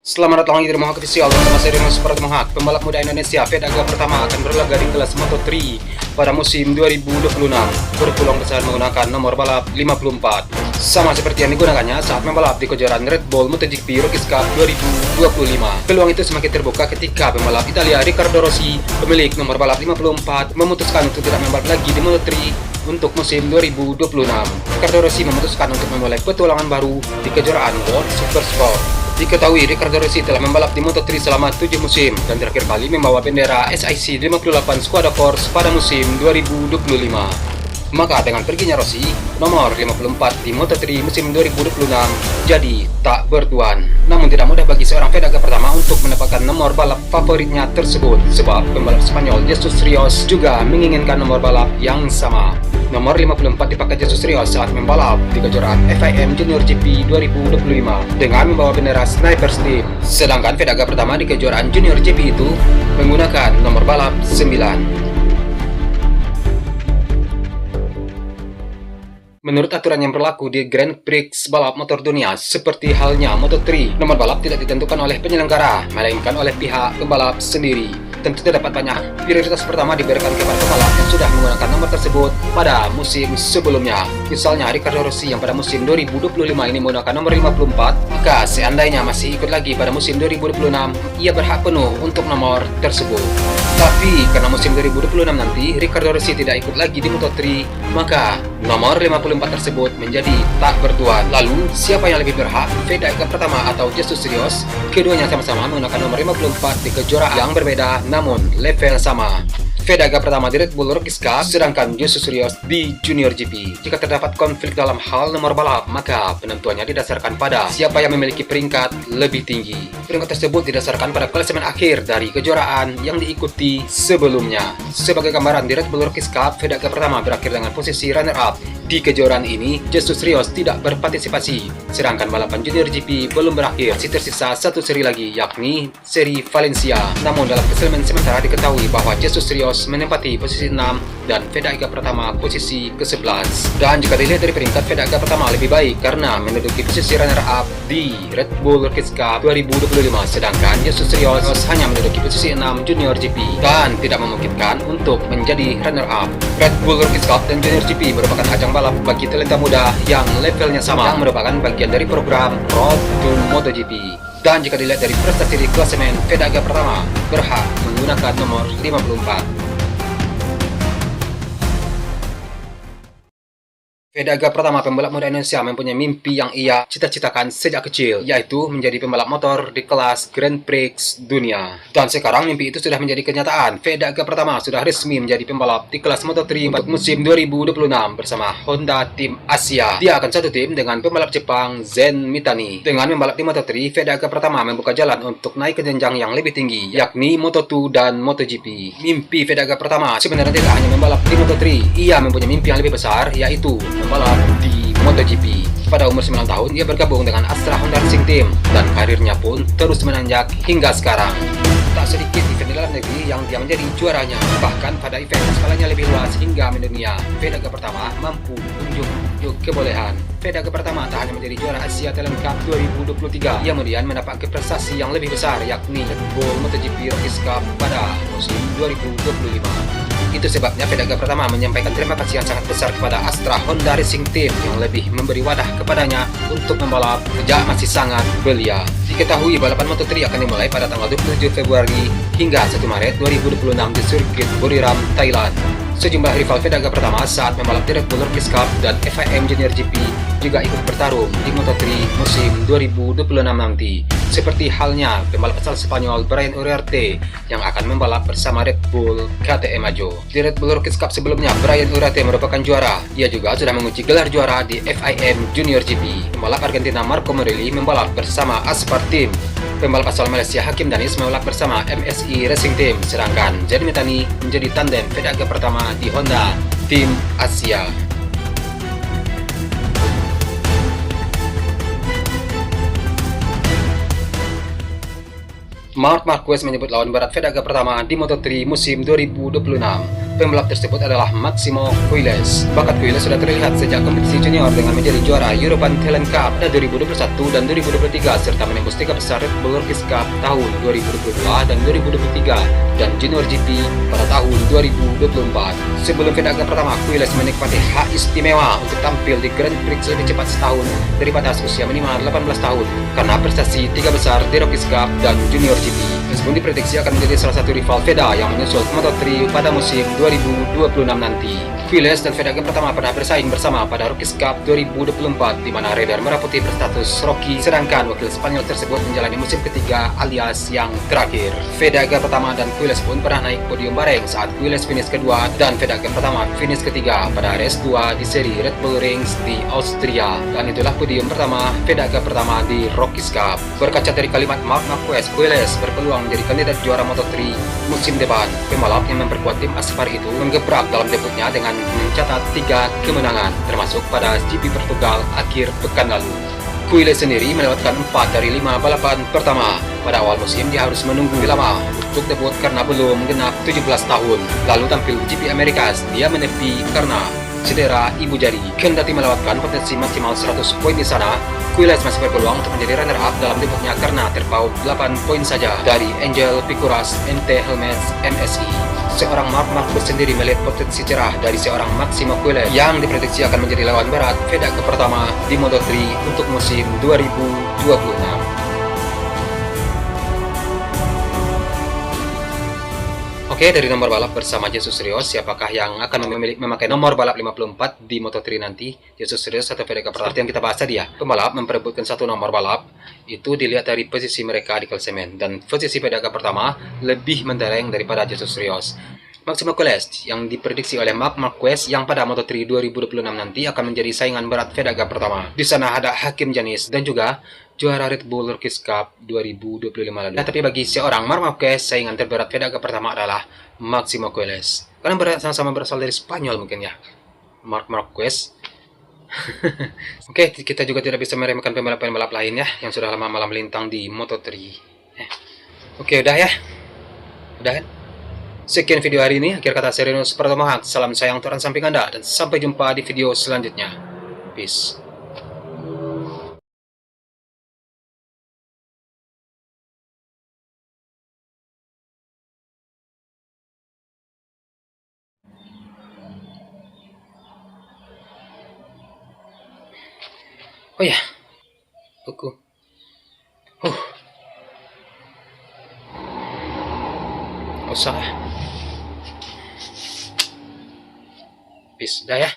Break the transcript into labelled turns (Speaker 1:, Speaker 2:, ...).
Speaker 1: Selamat datang lagi di Mohak Official bersama saya Rino Super Mohak. Pembalap muda Indonesia Vedaga pertama akan berlaga di kelas Moto3 pada musim 2026 berpeluang besar menggunakan nomor balap 54 sama seperti yang digunakannya saat membalap di kejuaraan Red Bull MotoGP Rookies Cup 2025. Peluang itu semakin terbuka ketika pembalap Italia Riccardo Rossi, pemilik nomor balap 54, memutuskan untuk tidak membalap lagi di Moto3 untuk musim 2026. Riccardo Rossi memutuskan untuk memulai petualangan baru di kejuaraan World Supersport. Diketahui Riccardo Rossi telah membalap di Moto3 selama 7 musim dan terakhir kali membawa bendera SIC 58 Squadra Force pada musim 2025. Maka dengan perginya Rossi, nomor 54 di Moto3 musim 2026 jadi tak bertuan. Namun tidak mudah bagi seorang Vedaga pertama untuk mendapatkan nomor balap favoritnya tersebut, sebab pembalap Spanyol Jesus Rios juga menginginkan nomor balap yang sama. Nomor 54 dipakai Jesus Rios saat membalap di kejuaraan FIM Junior GP 2025 dengan membawa bendera Snipers Team. Sedangkan Vedaga pertama di kejuaraan Junior GP itu menggunakan nomor balap 9. Menurut aturan yang berlaku di Grand Prix balap motor dunia seperti halnya Moto3, nomor balap tidak ditentukan oleh penyelenggara, melainkan oleh pihak pembalap sendiri. Tentu terdapat banyak prioritas pertama diberikan kepada pembalap yang sudah menggunakan nomor tersebut pada musim sebelumnya. Misalnya Riccardo Rossi yang pada musim 2025 ini menggunakan nomor 54, jika seandainya masih ikut lagi pada musim 2026, ia berhak penuh untuk nomor tersebut. Tapi karena musim 2026 nanti Riccardo Rossi tidak ikut lagi di Moto3, maka nomor 54 tersebut menjadi tak bertuan. Lalu siapa yang lebih berhak, Vedaga pertama atau Jesus Rios? Keduanya sama-sama menggunakan nomor 54 di kejuaraan yang berbeda namun level sama. Vedaga pertama di Red Bull Rookies Cup, sedangkan Jesus Rios di Junior GP. Jika terdapat konflik dalam hal nomor balap, maka penentuannya didasarkan pada siapa yang memiliki peringkat lebih tinggi. Peringkat tersebut didasarkan pada klasemen akhir dari kejuaraan yang diikuti sebelumnya. Sebagai gambaran, di Red Bull Rookies Cup, Vedaga pertama berakhir dengan posisi runner-up. Di kejuaraan ini, Jesus Rios tidak berpartisipasi, sedangkan balapan Junior GP belum berakhir. Masih tersisa satu seri lagi, yakni seri Valencia. Namun dalam klasemen sementara diketahui bahwa Jesus Rios menempati posisi 6 dan Vedaga pertama posisi ke-11. Dan jika dilihat dari peringkat, Vedaga pertama lebih baik karena menduduki posisi runner-up di Red Bull Rookies Cup 2025, sedangkan Jesus Rios hanya menduduki posisi 6 Junior GP dan tidak memungkinkan untuk menjadi runner-up. Red Bull Rookies Cup dan Junior GP merupakan ajang balap bagi talenta muda yang levelnya sama, yang merupakan bagian dari program Road to MotoGP. Dan jika dilihat dari prestasi di klasemen, Vedaga pertama berhak menggunakan nomor 54. Vedaga pertama, pembalap muda Indonesia, mempunyai mimpi yang ia cita-citakan sejak kecil, yaitu menjadi pembalap motor di kelas Grand Prix dunia. Dan sekarang mimpi itu sudah menjadi kenyataan. Vedaga pertama sudah resmi menjadi pembalap di kelas Moto3 untuk musim 2026 bersama Honda Tim Asia. Dia akan satu tim dengan pembalap Jepang Zen Mitani. Dengan membalap di Moto3, Vedaga pertama membuka jalan untuk naik ke jenjang yang lebih tinggi, yakni Moto2 dan MotoGP. Mimpi Vedaga pertama sebenarnya tidak hanya membalap di Moto3, ia mempunyai mimpi yang lebih besar, yaitu membalap di MotoGP. Pada umur 9 tahun, ia bergabung dengan Astra Honda Racing Team dan karirnya pun terus menanjak hingga sekarang. Tak sedikit event di dalam negeri yang dia menjadi juaranya, bahkan pada event skalanya lebih luas hingga mendunia. Vedaga pertama mampu unjuk kebolehan. Vedaga pertama tak hanya menjadi juara Asia Talent Cup 2023, ia kemudian mendapat prestasi yang lebih besar, yakni Red Bull MotoGP Rookies Cup pada musim 2025. Itu sebabnya Vedaga pertama menyampaikan terima kasih yang sangat besar kepada Astra Honda Racing Team yang lebih memberi wadah kepadanya untuk membalap sejak masih sangat belia. Diketahui balapan Moto3 akan dimulai pada tanggal 27 Februari hingga 1 Maret 2026 di sirkuit Buriram, Thailand. Sejumlah rival Vedaga pertama saat membalap di Red Bull Rookies Cup dan FIM Junior GP juga ikut bertarung di Moto3 musim 2026 nanti. Seperti halnya pembalap asal Spanyol Brian Uriarte yang akan membalap bersama Red Bull KTM Ajo. Di Red Bull Rookies Cup sebelumnya, Brian Uriarte merupakan juara. Ia juga sudah mengunci gelar juara di FIM Junior GP. Pembalap Argentina Marco Morelli membalap bersama Aspar Team. Pembalap asal Malaysia Hakim Danis membalap bersama MSI Racing Team, sedangkan Zen Mitani menjadi tandem Vedaga pertama di Honda Tim Asia. Marc Marquez menyebut lawan berat Vedaga pertama di Moto3 musim 2026. Pembalap tersebut adalah Maximo Quiles. Bakat Quiles sudah terlihat sejak kompetisi junior dengan menjadi juara European Talent Cup pada 2021 dan 2023 serta menembus 3 besar Red Bull Rookies Cup tahun 2022 dan 2023 dan Junior GP pada tahun 2024. Sebelum Fedaga pertama, Quiles menikmati hak istimewa untuk tampil di Grand Prix lebih cepat setahun dari batas usia minimal 18 tahun karena prestasi 3 besar di Rookies Cup dan Junior GP. Meskipun diprediksi akan menjadi salah satu rival Veda yang menyusul Moto3 pada musim 2026 nanti. Quiles dan Fedaga pertama pernah bersaing bersama pada Rookies Cup 2024 di mana Radar Merah Putih berstatus rookie sedangkan wakil Spanyol tersebut menjalani musim ketiga alias yang terakhir. Fedaga pertama dan Quiles pun pernah naik podium bareng saat Quiles finish kedua dan Fedaga pertama finish ketiga pada race 2 di seri Red Bull Rings di Austria, dan itulah podium pertama Fedaga pertama di Rookies Cup. Berkaca dari kalimat Marc Marquez, Quiles berpeluang menjadi kandidat juara Moto3 musim depan. Pembalap yang memperkuat tim Aspar itu menggebrak dalam debutnya dengan mencatat 3 kemenangan termasuk pada GP Portugal akhir pekan lalu. Quiles sendiri melewatkan 4 dari 5 balapan pertama. Pada awal musim dia harus menunggu lama untuk debut karena belum genap 17 tahun. Lalu tampil di GP Americas, dia menepi karena cedera ibu jari. Kendati melewatkan potensi maksimal 100 poin di sana, Quiles masih berpeluang untuk menjadi runner-up dalam debutnya karena terpaut 8 poin saja dari Angel Picuras MT Helmets MSI. Seorang Marc Marquez sendiri melihat potensi cerah dari seorang Maximo Quiles yang diprediksi akan menjadi lawan berat Fedaga pertama di Moto3 untuk musim 2026. Oke, dari nomor balap bersama Jesus Rios, siapakah yang akan memakai nomor balap 54 di Moto3 nanti? Jesus Rios atau Fedaga pertama? Yang kita bahas tadi ya, pembalap memperebutkan satu nomor balap, itu dilihat dari posisi mereka di klasemen, dan posisi Fedaga pertama lebih mentereng daripada Jesus Rios. Maximo Quiles yang diprediksi oleh Marc Marquez yang pada Moto3 2026 nanti akan menjadi saingan berat Fedaga pertama. Di sana ada Hakim Janis dan juga juara Red Bull Rookies Cup 2025 lalu. Nah, tapi bagi seorang Marc Marquez, saingan terberat Fedaga pertama adalah Maximo Quiles. Karena sama-sama berasal dari Spanyol mungkin ya, Marc Marquez. Oke, kita juga tidak bisa meremehkan pembalap-pembalap lainnya yang sudah lama malam melintang di Moto3. Oke, udah ya. Udah kan? Sekian video hari ini. Akhir kata Serenus Pertomohan. Salam sayang Tuhan samping Anda dan sampai jumpa di video selanjutnya. Peace. Oh ya, buku. Usah. Peace. Dah ya.